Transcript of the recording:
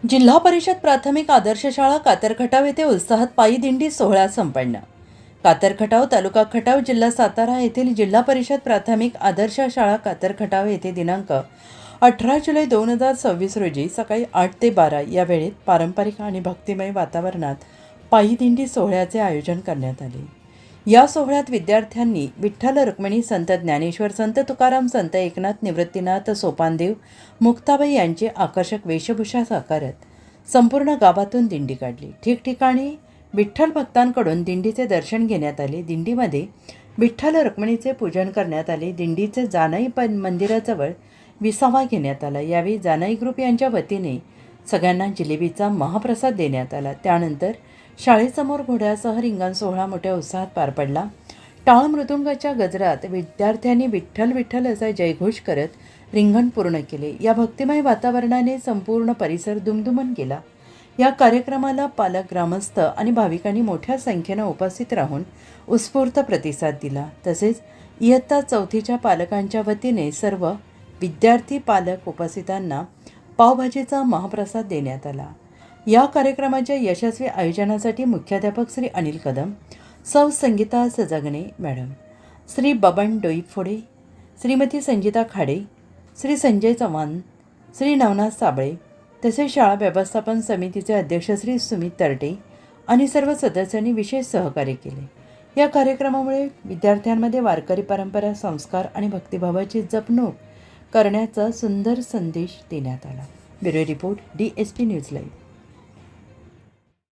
जिल्हा परिषद प्राथमिक आदर्श शाळा कातरखटाव येथे उत्साहात पायी दिंडी सोहळा संपन्न। कातरखटाव तालुका खटाव जिल्हा सातारा येथील जिल्हा परिषद प्राथमिक आदर्श शाळा कातरखटाव येथे दिनांक 18 जुलै 2026 रोजी सकाळी 8 ते 12 या वेळेत पारंपरिक आणि भक्तिमय वातावरणात पायी दिंडी सोहळ्याचे आयोजन करण्यात आले। या सोहळ्यात विद्यार्थ्यांनी विठ्ठल रुक्मिणी, संत ज्ञानेश्वर, संत तुकाराम, संत एकनाथ, निवृत्तीनाथ, सोपानदेव, मुक्ताबाई यांची आकर्षक वेशभूषा साकारत संपूर्ण गावातून दिंडी काढली। ठिकठिकाणी विठ्ठल भक्तांकडून दिंडीचे दर्शन घेण्यात आले। दिंडीमध्ये विठ्ठल रुक्मिणीचे पूजन करण्यात आले। दिंडीचे जानाई मंदिराजवळ विसावा घेण्यात आला। यावेळी जानाई ग्रुप यांच्या वतीने सगळ्यांना जिलेबीचा महाप्रसाद देण्यात आला। त्यानंतर शाळेसमोर घोड्यासह रिंगण सोहळा मोठ्या उत्साहात पार पडला। टाळ मृदुंगाच्या गजरात विद्यार्थ्यांनी विठ्ठल विठ्ठल असा जयघोष करत रिंगण पूर्ण केले। या भक्तिमय वातावरणाने संपूर्ण परिसर दुमदुमन केला। या कार्यक्रमाला पालक, ग्रामस्थ आणि भाविकांनी मोठ्या संख्येने उपस्थित राहून उत्स्फूर्त प्रतिसाद दिला। तसेच इयत्ता 4थीच्या पालकांच्या वतीने सर्व विद्यार्थी, पालक उपस्थितांना पावभाजीचा महाप्रसाद देण्यात आला। या कार्यक्रमाच्या यशस्वी आयोजनासाठी मुख्याध्यापक श्री अनिल कदम, सौ संगीता सजगणे मॅडम, श्री बबन डोईफोडे, श्रीमती संगीता खाडे, श्री संजय चव्हाण, श्री नवनाथ साबळे, तसेच शाळा व्यवस्थापन समितीचे अध्यक्ष श्री सुमित तरटे आणि सर्व सदस्यांनी विशेष सहकार्य केले। या कार्यक्रमामुळे विद्यार्थ्यांमध्ये वारकरी परंपरा, संस्कार आणि भक्तिभावाची जपणूक करण्याचा सुंदर संदेश देण्यात आला। Bureau report, DSP news live.